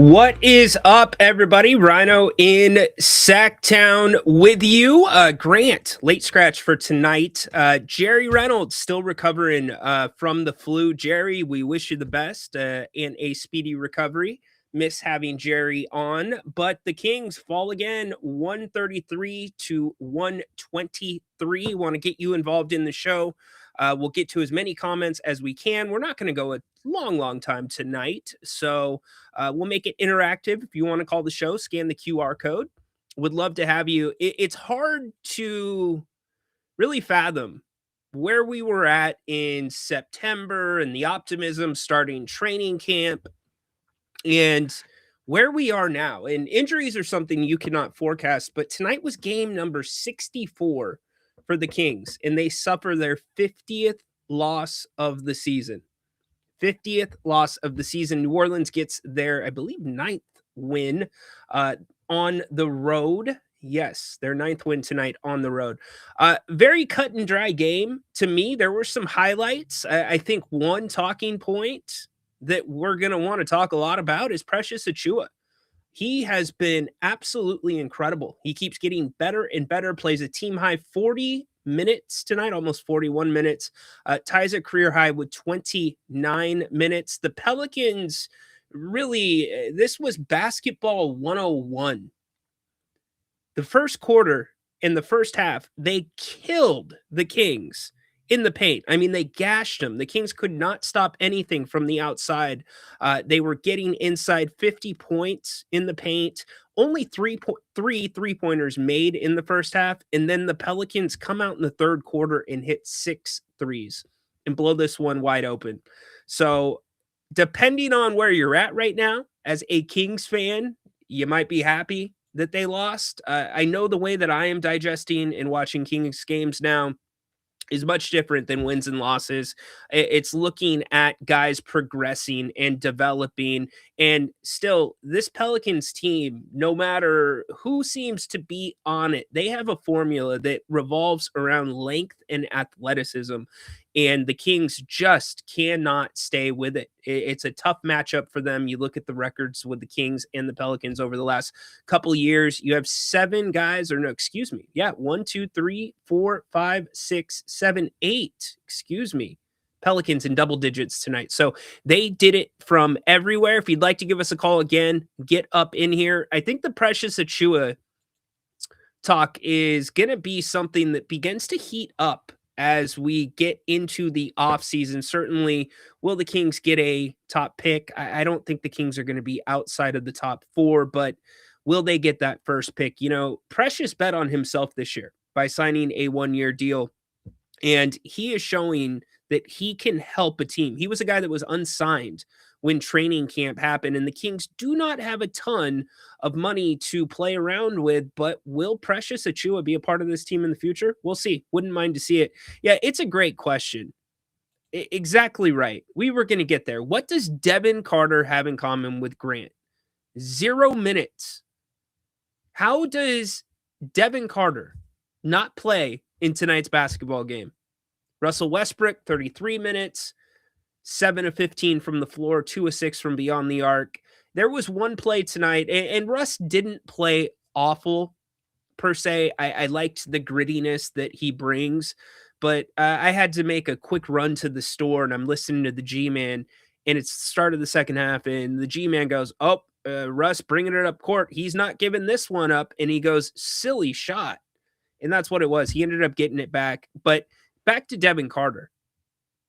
What is up, everybody? Rhino in Sacktown with you. Grant, late scratch for tonight. Jerry Reynolds still recovering from the flu. Jerry, we wish you the best and a speedy recovery. Miss having Jerry on, but the Kings fall again, 133 to 123. Want to get you involved in the show. We'll get to as many comments as we can. We're not going to go a long time tonight, so we'll make it interactive. If you want to call the show, scan the QR code. Would love to have you. It's hard to really fathom where we were at in September and the optimism starting training camp and where we are now. And injuries are something you cannot forecast, but tonight was game number 64 for the Kings, and they suffer their 50th loss of the season. 50th loss of the season. New Orleans gets their, I believe, 9th win on the road. Yes, their 9th win tonight on the road. Very cut and dry game to me. There were some highlights. I think one talking point that we're going to want to talk a lot about is Precious Achiuwa. He has been absolutely incredible. He keeps getting better and better, plays a team high 40 minutes tonight, almost 41 minutes, ties a career high with 29 minutes. The Pelicans really, this was basketball 101. The first quarter and the first half, they killed the Kings in the paint. I mean, they gashed them. The Kings could not stop anything from the outside. They were getting inside 50 points in the paint. Only three three-pointers made in the first half, and then the Pelicans come out in the third quarter and hit 6 threes and blow this one wide open. So depending on where you're at right now, as a Kings fan, you might be happy that they lost. I know the way that I am digesting and watching Kings games now is much different than wins and losses. It's looking at guys progressing and developing. And still, this Pelicans team, no matter who seems to be on it, they have a formula that revolves around length and athleticism. And the Kings just cannot stay with it. It's a tough matchup for them. You look at the records with the Kings and the Pelicans over the last couple of years. You have 7 guys, or no, excuse me. Yeah, 1, 2, 3, 4, 5, 6, 7, 8. Excuse me. Pelicans in double digits tonight. So they did it from everywhere. If you'd like to give us a call again, get up in here. I think the Precious Achiuwa talk is going to be something that begins to heat up as we get into the offseason. Certainly, will the Kings get a top pick? I don't think the Kings are going to be outside of the top 4, but will they get that first pick? You know, Precious bet on himself this year by signing a 1-year deal, and he is showing that he can help a team. He was a guy that was unsigned when training camp happened, and the Kings do not have a ton of money to play around with, but will Precious Achiuwa be a part of this team in the future? We'll see. Wouldn't mind to see it. Yeah, it's a great question. Exactly right. We were going to get there. What does Devin Carter have in common with Grant? 0 minutes. How does Devin Carter not play in tonight's basketball game? Russell Westbrook, 33 minutes, 7 of 15 from the floor, 2 of 6 from beyond the arc. There was one play tonight, and Russ didn't play awful per se. I liked the grittiness that he brings, but I had to make a quick run to the store, and I'm listening to the G-Man, and it's the start of the second half, and the G-Man goes, Russ bringing it up court. He's not giving this one up, and he goes, silly shot. And that's what it was. He ended up getting it back. But back to Devin Carter.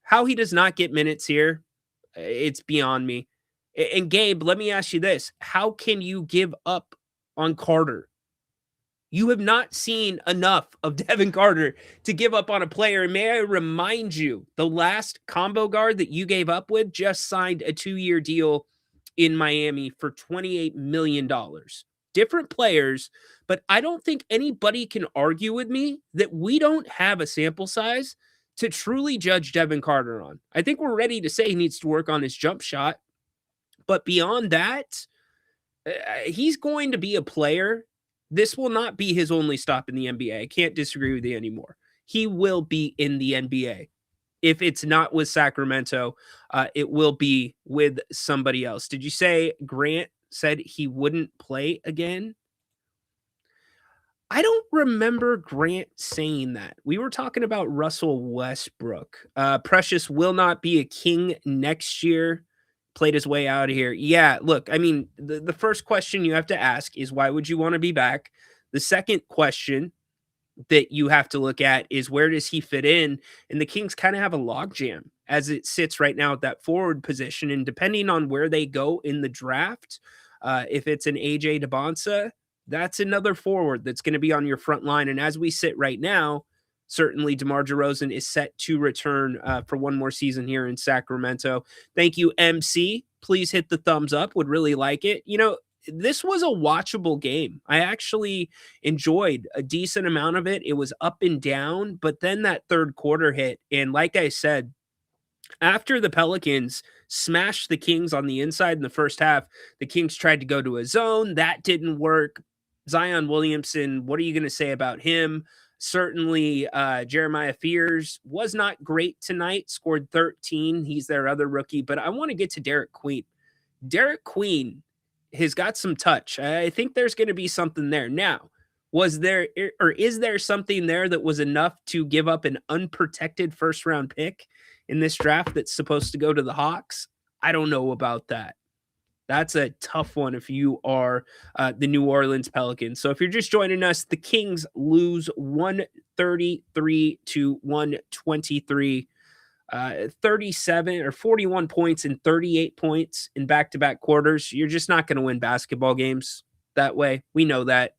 How he does not get minutes here, it's beyond me. And Gabe, let me ask you this. How can you give up on Carter? You have not seen enough of Devin Carter to give up on a player. And may I remind you, the last combo guard that you gave up with just signed a 2-year deal in Miami for $28 million. Different players, but I don't think anybody can argue with me that we don't have a sample size to truly judge Devin Carter on. I think we're ready to say he needs to work on his jump shot, but beyond that, he's going to be a player. This will not be his only stop in the NBA. I can't disagree with you anymore. He will be in the NBA. If it's not with Sacramento, it will be with somebody else. Did you say Grant said he wouldn't play again. I don't remember Grant saying that. We were talking about Russell Westbrook. Precious will not be a King next year. Played his way out of here. Yeah, look, I mean, the first question you have to ask is why would you want to be back? The second question that you have to look at is where does he fit in? And the Kings kind of have a logjam as it sits right now at that forward position. And depending on where they go in the draft, if it's an AJ DeBonsa, that's another forward that's going to be on your front line. And as we sit right now, certainly DeMar DeRozan is set to return for one more season here in Sacramento. Thank you, MC. Please hit the thumbs up. Would really like it. You know, this was a watchable game. I actually enjoyed a decent amount of it. It was up and down, but then that third quarter hit. And like I said, after the Pelicans smashed the Kings on the inside in the first half, the Kings tried to go to a zone. That didn't work. Zion Williamson, what are you going to say about him? Certainly, Jeremiah Fears was not great tonight, scored 13. He's their other rookie, but I want to get to Derek Queen. Derek Queen has got some touch. I think there's going to be something there. Now, was there or is there something there that was enough to give up an unprotected first round pick in this draft that's supposed to go to the Hawks? I don't know about that. That's a tough one if you are the New Orleans Pelicans. So if you're just joining us, the Kings lose 133 to 123. 37 or 41 points and 38 points in back-to-back quarters. You're just not going to win basketball games that way. We know that.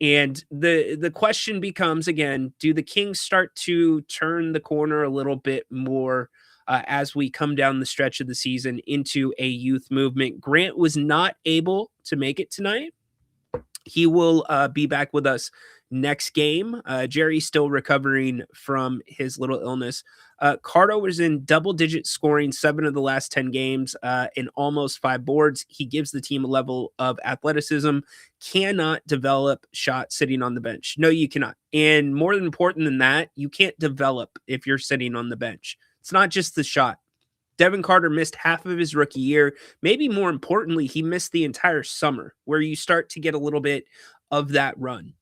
And the question becomes, again, do the Kings start to turn the corner a little bit more as we come down the stretch of the season into a youth movement? Grant was not able to make it tonight. He will be back with us next game. Jerry's still recovering from his little illness. Carter was in double-digit scoring 7 of the last 10 games in almost 5 boards. He gives the team a level of athleticism. Cannot develop shots sitting on the bench. No, you cannot. And more important than that, you can't develop if you're sitting on the bench. It's not just the shot. Devin Carter missed half of his rookie year. Maybe more importantly, he missed the entire summer, where you start to get a little bit of that run,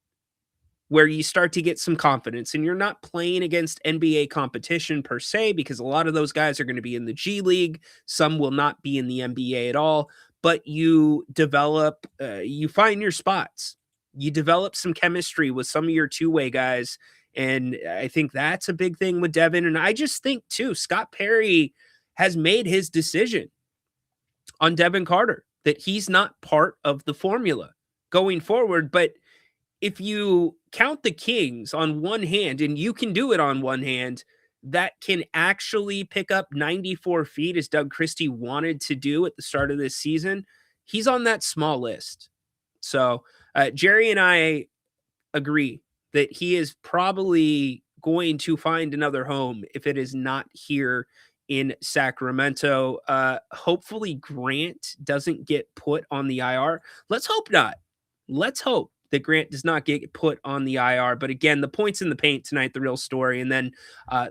where you start to get some confidence. And you're not playing against NBA competition per se, because a lot of those guys are going to be in the G League. Some will not be in the NBA at all. But you develop, you find your spots. You develop some chemistry with some of your two-way guys. And I think that's a big thing with Devin. And I just think, too, Scott Perry has made his decision on Devin Carter, that he's not part of the formula going forward. But if you count the Kings on one hand, and you can do it on one hand, that can actually pick up 94 feet, as Doug Christie wanted to do at the start of this season, he's on that small list. So Jerry and I agree that he is probably going to find another home if it is not here in Sacramento. Hopefully Grant doesn't get put on the IR. Let's hope not. Let's hope that Grant does not get put on the IR. But again, the points in the paint tonight, the real story. And then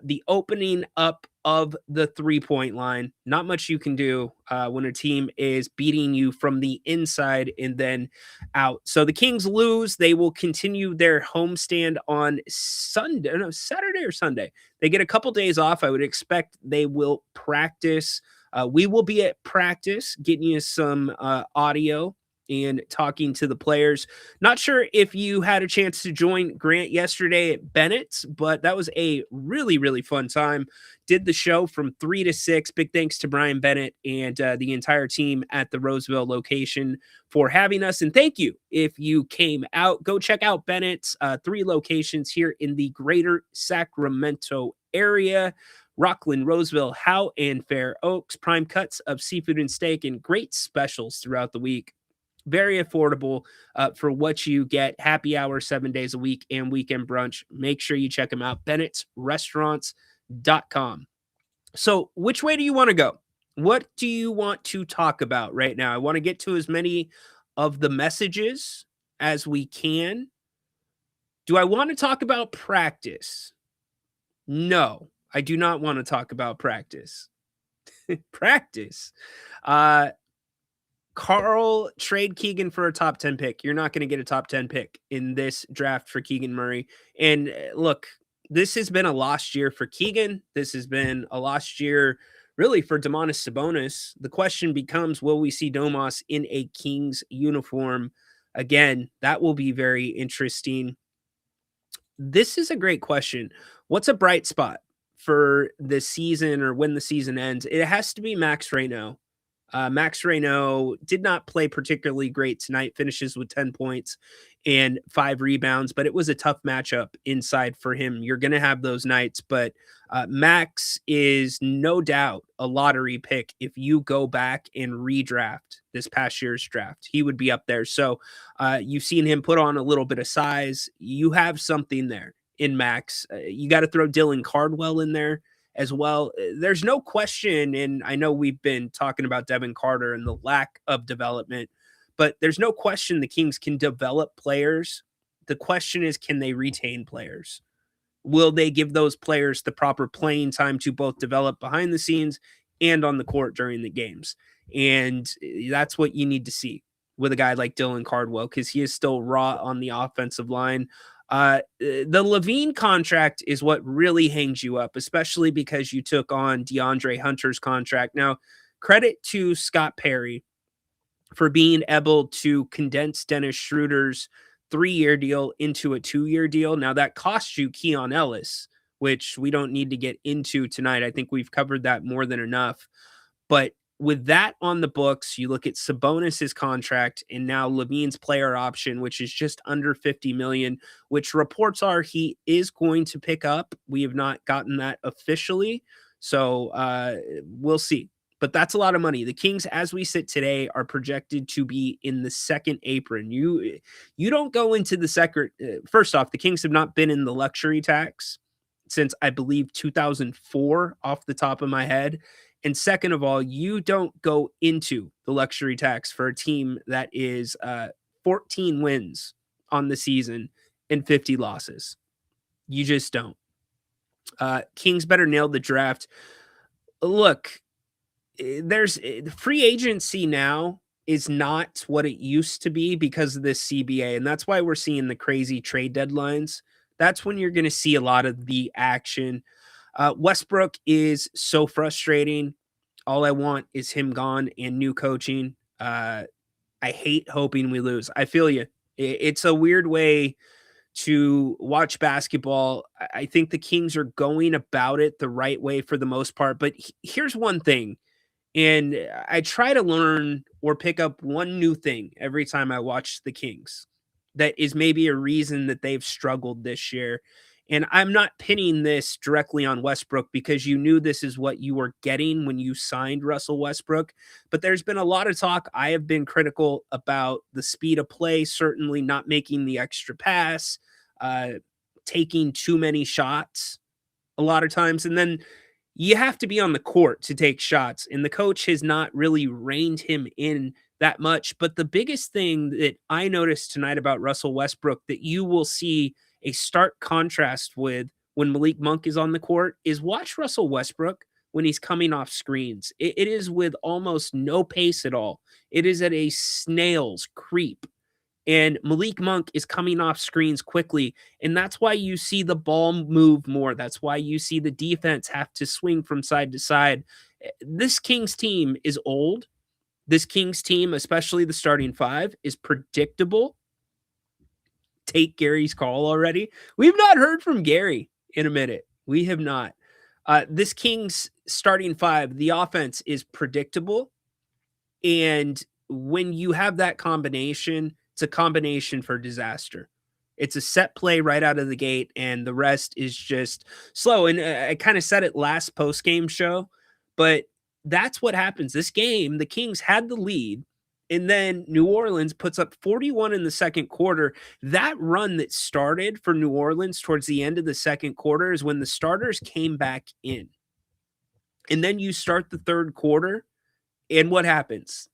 the opening up of the three-point line. Not much you can do when a team is beating you from the inside and then out. So the Kings lose. They will continue their homestand on Saturday or Sunday. They get a couple days off. I would expect they will practice. We will be at practice, getting you some audio and talking to the players. Not sure if you had a chance to join Grant yesterday at Bennett's, but that was a really, really fun time. Did the show from 3 to 6. Big thanks to Brian Bennett and the entire team at the Roseville location for having us. And thank you if you came out. Go check out Bennett's 3 locations here in the greater Sacramento area. Rockland, Roseville, Howe, and Fair Oaks. Prime cuts of seafood and steak and great specials throughout the week. Very affordable for what you get. Happy hour 7 days a week and weekend brunch. Make sure you check them out. Bennett'sRestaurants.com. So which way do you want to go? What do you want to talk about right now? I want to get to as many of the messages as we can. Do I want to talk about practice? No, I do not want to talk about practice. Practice. Carl, trade Keegan for a top 10 pick. You're not going to get a top 10 pick in this draft for Keegan Murray. And look, this has been a lost year for Keegan. This has been a lost year really for Domantas Sabonis. The question becomes, will we see Domas in a Kings uniform again? That will be very interesting. This is a great question. What's a bright spot for the season or when the season ends? It has to be Max Reno. Max Reno did not play particularly great tonight, finishes with 10 points and 5 rebounds, but it was a tough matchup inside for him. You're going to have those nights, but Max is no doubt a lottery pick. If you go back and redraft this past year's draft, he would be up there. So you've seen him put on a little bit of size. You have something there in Max. You got to throw Dylan Cardwell in there as well. There's no question, and I know we've been talking about Devin Carter and the lack of development, but there's no question the Kings can develop players. The question is, can they retain players? Will they give those players the proper playing time to both develop behind the scenes and on the court during the games? And that's what you need to see with a guy like Dylan Cardwell, because he is still raw on the offensive line. The Levine contract is what really hangs you up, especially because you took on DeAndre Hunter's contract. Now, credit to Scott Perry for being able to condense Dennis Schroeder's 3-year deal into a 2-year deal. Now, that cost you Keon Ellis, which we don't need to get into tonight. I think we've covered that more than enough. But with that on the books, you look at Sabonis's contract and now Levine's player option, which is just under $50 million, which reports are he is going to pick up. We have not gotten that officially, so we'll see. But that's a lot of money. The Kings, as we sit today, are projected to be in the second apron. You don't go into the second. First off, the Kings have not been in the luxury tax since, I believe, 2004 off the top of my head. And second of all, you don't go into the luxury tax for a team that is 14 wins on the season and 50 losses. You just don't. Kings better nail the draft. Look, there's free agency now is not what it used to be because of this CBA. And that's why we're seeing the crazy trade deadlines. That's when you're going to see a lot of the action. Westbrook is so frustrating. All I want is him gone and new coaching. I hate hoping we lose. I feel you. It's a weird way to watch basketball. I think the Kings are going about it the right way for the most part. But here's one thing. And I try to learn or pick up one new thing every time I watch the Kings. That is maybe a reason that they've struggled this year. And I'm not pinning this directly on Westbrook because you knew this is what you were getting when you signed Russell Westbrook. But there's been a lot of talk. I have been critical about the speed of play, certainly not making the extra pass, taking too many shots a lot of times. And then you have to be on the court to take shots. And the coach has not really reined him in that much. But the biggest thing that I noticed tonight about Russell Westbrook that you will see a stark contrast with when Malik Monk is on the court is watch Russell Westbrook when he's coming off screens. It is with almost no pace at all. It is at a snail's creep. And Malik Monk is coming off screens quickly. And that's why you see the ball move more. That's why you see the defense have to swing from side to side. This Kings team is old. This Kings team, especially the starting five, is predictable. Take Gary's call already. We've not heard from Gary in a minute. We have not. This Kings starting five, the offense is predictable. And when you have that combination, it's a combination for disaster. It's a set play right out of the gate, and the rest is just slow. And I kind of said it last post-game show, but that's what happens. This game, the Kings had the lead, and then New Orleans puts up 41 in the second quarter. That run that started for New Orleans towards the end of the second quarter is when the starters came back in. And then you start the third quarter, and what happens?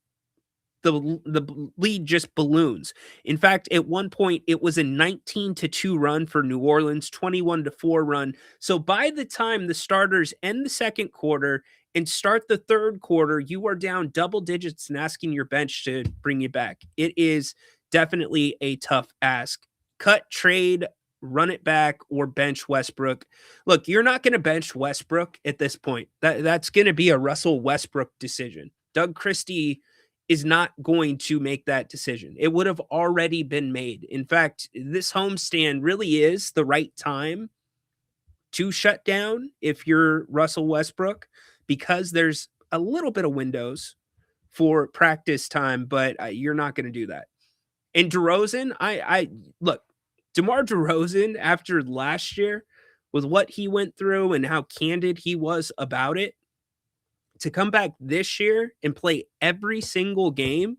The lead just balloons. In fact, at one point, it was a 19-2 run for New Orleans, 21-4 run. So by the time the starters end the second quarter and start the third quarter, you are down double digits and asking your bench to bring you back. It is definitely a tough ask. Cut, trade, run it back, or bench Westbrook. Look, you're not going to bench Westbrook at this point. That's going to be a Russell Westbrook decision. Doug Christie is not going to make that decision. It would have already been made. In fact, this homestand really is the right time to shut down if you're Russell Westbrook, because there's a little bit of windows for practice time, but you're not going to do that. And DeRozan, I look, DeMar DeRozan after last year, with what he went through and how candid he was about it, to come back this year and play every single game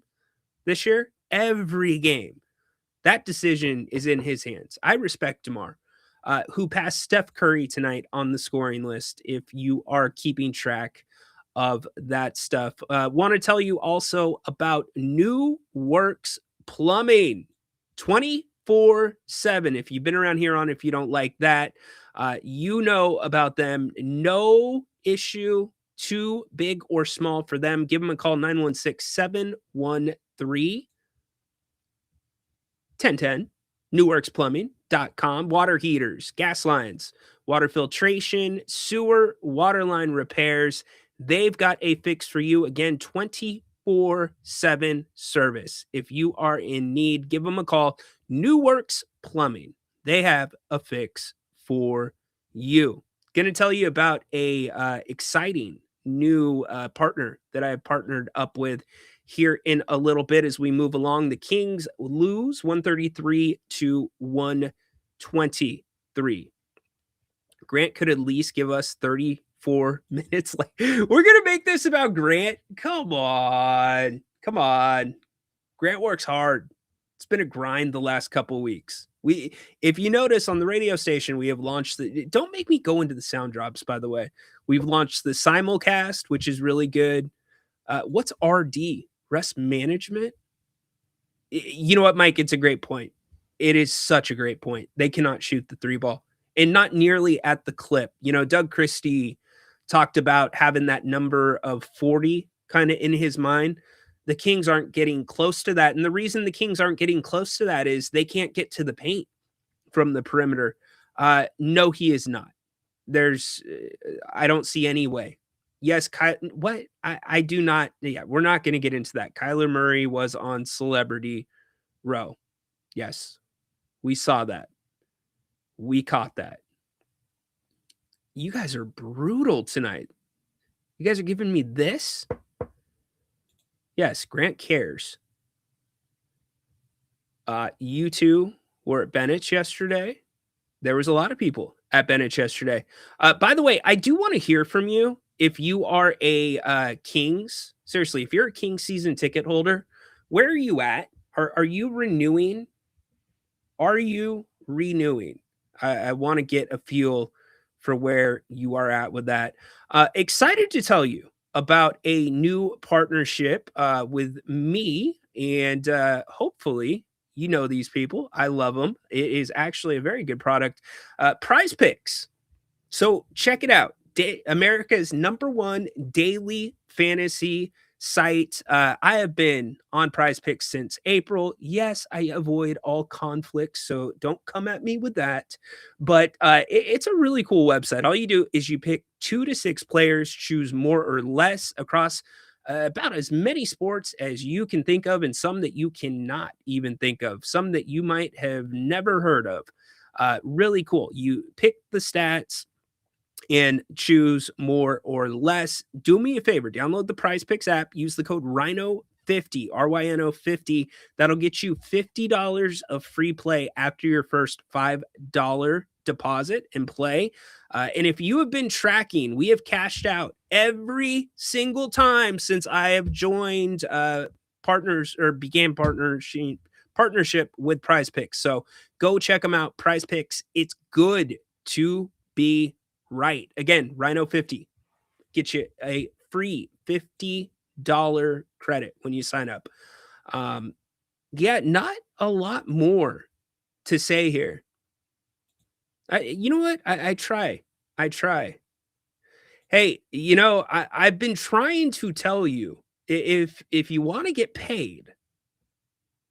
this year, every game, that decision is in his hands. I respect DeMar, who passed Steph Curry tonight on the scoring list, if you are keeping track of that stuff. Want to tell you also about New Works Plumbing 24/7. If you've been around here on, if you don't like that, you know about them. No issue too big or small for them. Give them a call, 916-713 1010, newworksplumbing.com. Water heaters, gas lines, water filtration, sewer, water line repairs. They've got a fix for you. Again, 24/7 service. If you are in need, give them a call. New Works Plumbing. They have a fix for you. Going to tell you about a exciting new partner that I have partnered up with here in a little bit as we move along. The Kings lose 133-123. Grant could at least give us 34 minutes. Like, we're going to make this about Grant. Come on. Come on. Grant works hard. It's been a grind the last couple of weeks. If you notice on the radio station, we have launched don't make me go into the sound drops, by the way. We've launched the simulcast, which is really good. What's RD? Rest management? You know what, Mike? It's a great point. It is such a great point. They cannot shoot the three ball, and not nearly at the clip. You know, Doug Christie talked about having that number of 40 kind of in his mind. The Kings aren't getting close to that. And the reason the Kings aren't getting close to that is they can't get to the paint from the perimeter. No, he is not. I don't see any way. Yes, I do not. Yeah, we're not going to get into that. Kyler Murray was on Celebrity Row. Yes, we saw that. We caught that. You guys are brutal tonight. You guys are giving me this? Yes, Grant cares. You two were at Bennett's yesterday. There was a lot of people at Bennett's yesterday. By the way, I do want to hear from you if you are a Kings. Seriously, if you're a Kings season ticket holder, where are you at? Are you renewing? Are you renewing? I want to get a feel for where you are at with that. Excited to tell you about a new partnership with me, and hopefully you know these people. I love them. It is actually a very good product. Prize Picks. So check it out. America's #1 daily fantasy site. I have been on Prize Picks since April. Yes, I avoid all conflicts, so don't come at me with that. But it's a really cool website. All you do is you pick 2 to 6 players, choose more or less across about as many sports as you can think of, and some that you cannot even think of, some that you might have never heard of. Really cool. You pick the stats and choose more or less. Do me a favor, download the Prize Picks app, use the code RYNO50, RYNO 50. That'll get you $50 of free play after your first $5 deposit and play. And if you have been tracking, we have cashed out every single time since I have joined partners or began partnership with Prize Picks. So go check them out. Prize Picks. It's good to be right. Again, Rhino 50 get you a free $50 credit when you sign up. Yeah, not a lot more to say here. You know what? I try. Hey, I've been trying to tell you, if you wanna get paid,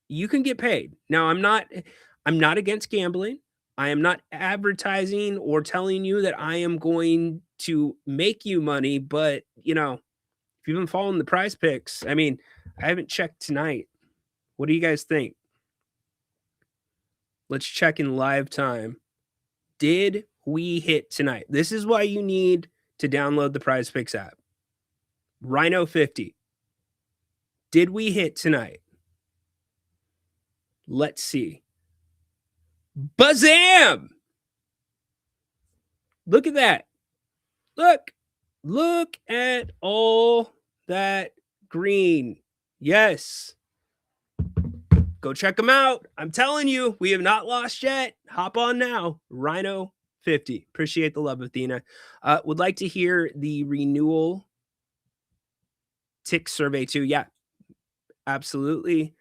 you can get paid. Now, I'm not against gambling. I am not advertising or telling you that I am going to make you money, but, if you've been following the Prize Picks, I mean, I haven't checked tonight. What do you guys think? Let's check in live time. Did we hit tonight? This is why you need to download the Prize Picks app. Rhino 50. Did we hit tonight? Let's see. Bazam! Look at that. Look at all that green. Yes. Go check them out. I'm telling you, we have not lost yet. Hop on now. Rhino 50. Appreciate the love, Athena. Would like to hear the renewal tick survey too. Yeah, absolutely.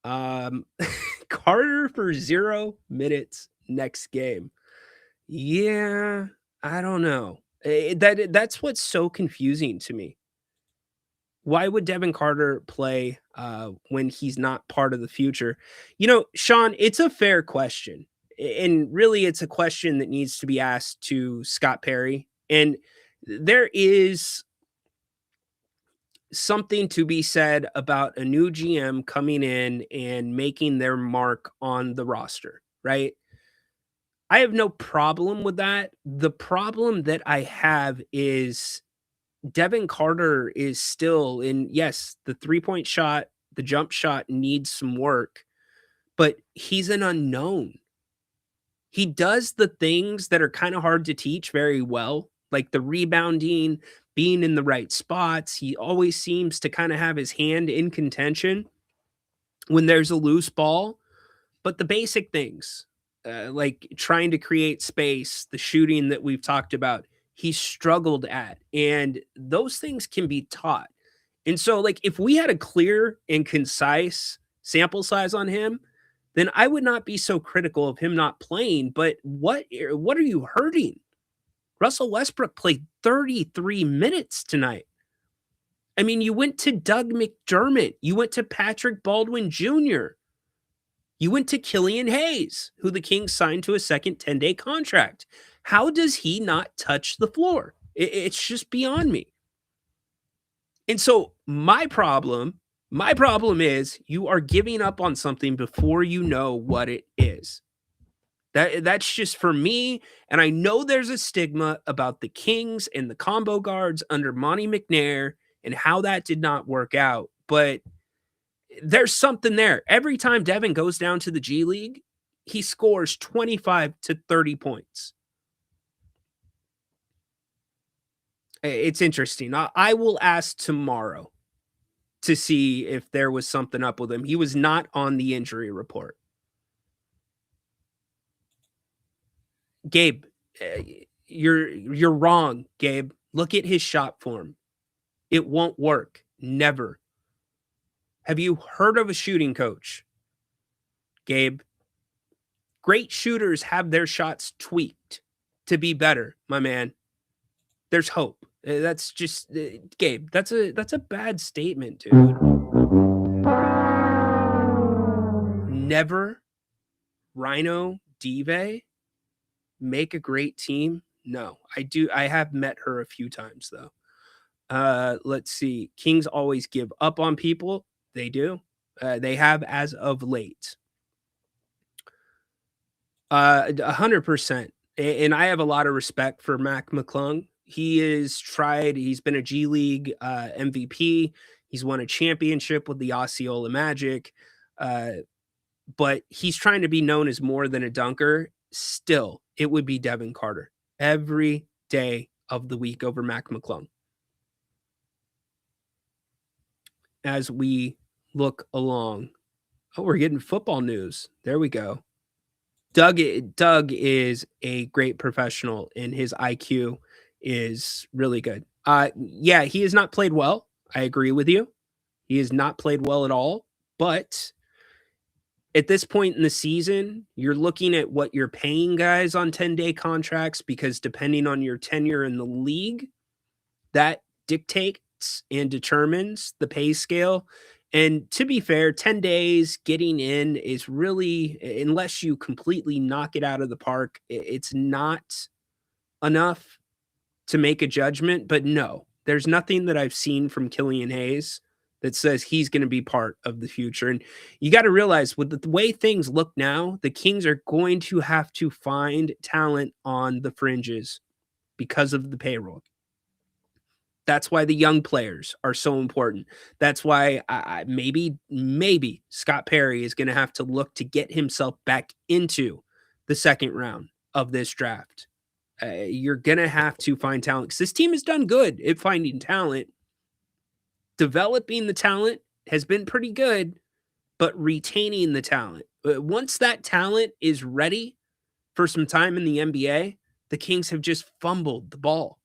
Carter for 0 minutes next game. Yeah, I don't know. That's what's so confusing to me. Why would Devin Carter play when he's not part of the future? Sean, it's a fair question. And really, it's a question that needs to be asked to Scott Perry. And there is something to be said about a new GM coming in and making their mark on the roster, right? I have no problem with that. The problem that I have is Devin Carter is still in. Yes, the 3-point shot, the jump shot needs some work, but he's an unknown. He does the things that are kind of hard to teach very well, like the rebounding, being in the right spots. He always seems to kind of have his hand in contention when there's a loose ball. But the basic things, like trying to create space, the shooting that we've talked about, he struggled at. And those things can be taught. And so, like, if we had a clear and concise sample size on him, then I would not be so critical of him not playing. But what are you hurting? Russell Westbrook played 33 minutes tonight. I mean, you went to Doug McDermott. You went to Patrick Baldwin Jr. You went to Killian Hayes, who the Kings signed to a second 10-day contract. How does he not touch the floor? It's just beyond me. And so my problem is you are giving up on something before you know what it is. That's just for me. And I know there's a stigma about the Kings and the combo guards under Monty McNair and how that did not work out. But there's something there. Every time Devin goes down to the G League, he scores 25 to 30 points. It's interesting. I will ask tomorrow to see if there was something up with him. He was not on the injury report. Gabe, you're wrong, Gabe. Look at his shot form. It won't work. Never. Have you heard of a shooting coach? Gabe, great shooters have their shots tweaked to be better, my man. There's hope. That's just Gabe. That's a bad statement, dude. Never Rhino Dive make a great team. No, I have met her a few times though. Let's see. Kings always give up on people. They do. They have as of late. 100%. And I have a lot of respect for Mac McClung. He's been a G League MVP. He's won a championship with the Osceola Magic. But he's trying to be known as more than a dunker. Still, it would be Devin Carter every day of the week over Mac McClung. As we look along. Oh, we're getting football news. There we go. Doug is a great professional and his IQ is really good. Yeah, he has not played well. I agree with you. He has not played well at all, but at this point in the season, you're looking at what you're paying guys on 10-day contracts because depending on your tenure in the league, That dictates and determines the pay scale. And to be fair, 10 days getting in is really, unless you completely knock it out of the park, it's not enough to make a judgment. But no, there's nothing that I've seen from Killian Hayes that says he's going to be part of the future. And you got to realize with the way things look now, the Kings are going to have to find talent on the fringes because of the payroll. That's why the young players are so important. That's why maybe Scott Perry is going to have to look to get himself back into the second round of this draft. You're going to have to find talent because this team has done good at finding talent. Developing the talent has been pretty good, but retaining the talent. Once that talent is ready for some time in the NBA, the Kings have just fumbled the ball.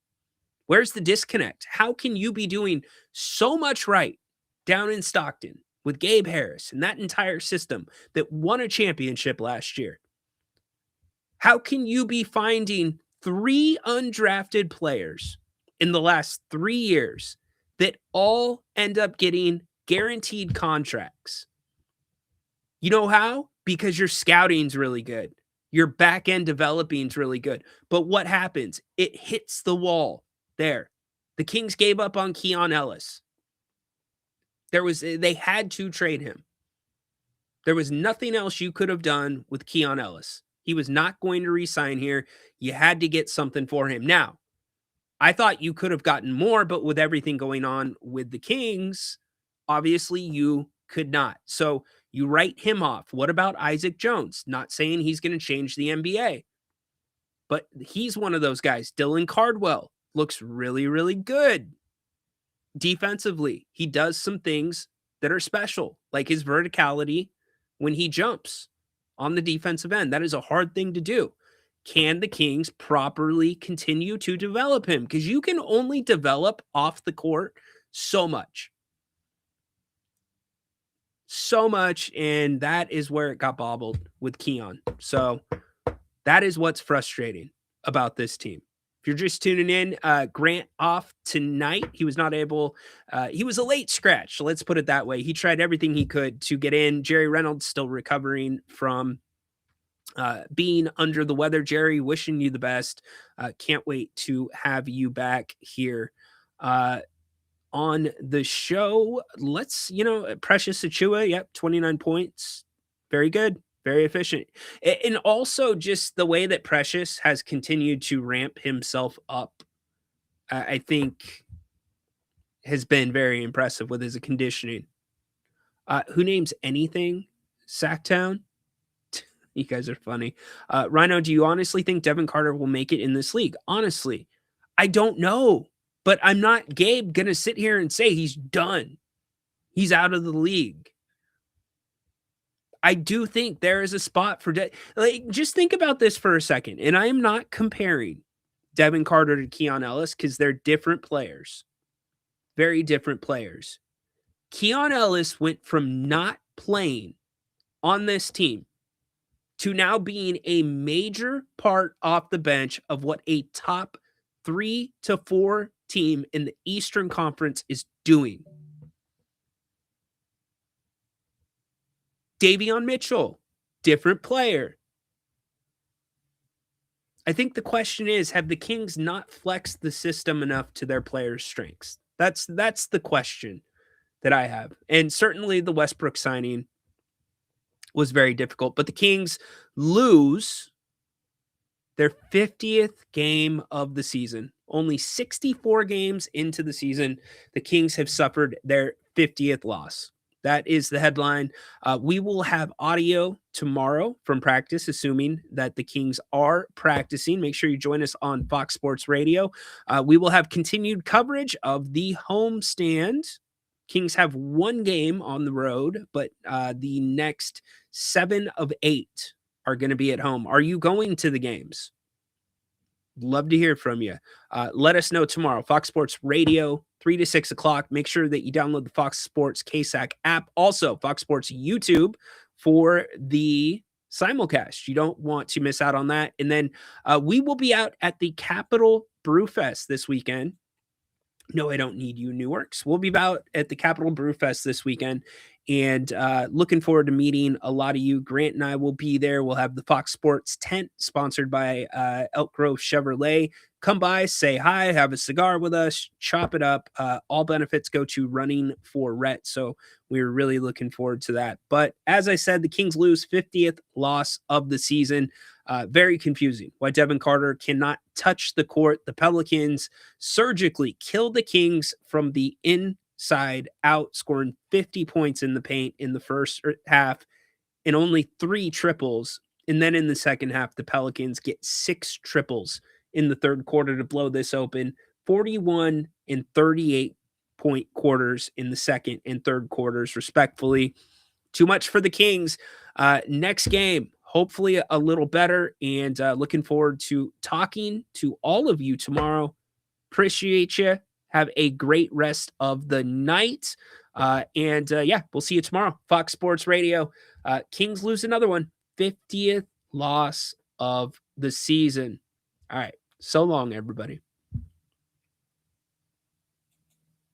Where's the disconnect? How can you be doing so much right down in Stockton with Gabe Harris and that entire system that won a championship last year? How can you be finding 3 undrafted players in the last 3 years that all end up getting guaranteed contracts? You know how? Because your scouting's really good. Your back end developing's really good. But what happens? It hits the wall there. The Kings gave up on Keon Ellis. They had to trade him. There was nothing else you could have done with Keon Ellis. He was not going to re-sign here. You had to get something for him. Now, I thought you could have gotten more, but with everything going on with the Kings, obviously you could not. So you write him off. What about Isaac Jones? Not saying he's going to change the NBA, but he's one of those guys. Dylan Cardwell looks really, really good defensively. He does some things that are special, like his verticality when he jumps on the defensive end. That is a hard thing to do. Can the Kings properly continue to develop him? Because you can only develop off the court so much. So much, and that is where it got bobbled with Keon. So that is what's frustrating about this team. If you're just tuning in, Grant off tonight. He was not able, he was a late scratch. So let's put it that way. He tried everything he could to get in. Jerry Reynolds still recovering from being under the weather. Jerry, wishing you the best. Can't wait to have you back here on the show. Let's, Precious Achiuwa, yep, 29 points. Very good. Very efficient. And also just the way that Precious has continued to ramp himself up, I think has been very impressive with his conditioning. Who names anything Sacktown? You guys are funny. Rhino, do you honestly think Devin Carter will make it in this league? Honestly, I don't know. But I'm not, Gabe, going to sit here and say he's done. He's out of the league. I do think there is a spot for just think about this for a second. And I am not comparing Devin Carter to Keon Ellis because they're different players. Very different players. Keon Ellis went from not playing on this team to now being a major part off the bench of what a top 3 to 4 team in the Eastern Conference is doing. Davion Mitchell, different player. I think the question is, have the Kings not flexed the system enough to their players' strengths? That's the question that I have. And certainly the Westbrook signing was very difficult, but the Kings lose their 50th game of the season. Only 64 games into the season, the Kings have suffered their 50th loss. That is the headline. We will have audio tomorrow from practice, assuming that the Kings are practicing. Make sure you join us on Fox Sports Radio. We will have continued coverage of the homestand. Kings have 1 game on the road, but the next 7 of 8 are going to be at home. Are you going to the games? Love to hear from you. Let us know tomorrow. Fox Sports Radio, 3 to 6 o'clock. Make sure that you download the Fox Sports KSAC app. Also, Fox Sports YouTube for the simulcast. You don't want to miss out on that. And then we will be out at the Capitol Brewfest this weekend. No, I Don't Need You, Newarks. We'll be out at the Capitol Brew Fest this weekend, and looking forward to meeting a lot of you. Grant and I will be there. We'll have the Fox Sports tent sponsored by Elk Grove Chevrolet. Come by, say hi, have a cigar with us, chop it up. All benefits go to Running for Rhett. So we're really looking forward to that. But as I said, the Kings lose 50th loss of the season. Very confusing why Devin Carter cannot touch the court. The Pelicans surgically killed the Kings from the inside out, scoring 50 points in the paint in the first half and only 3 triples. And then in the second half, the Pelicans get 6 triples in the third quarter to blow this open. 41 and 38 point quarters in the second and third quarters, respectfully. Too much for the Kings. Next game, hopefully a little better, and looking forward to talking to all of you tomorrow. Appreciate you. Have a great rest of the night. And yeah, we'll see you tomorrow. Fox Sports Radio. Kings lose another one. 50th loss of the season. All right. So long, everybody.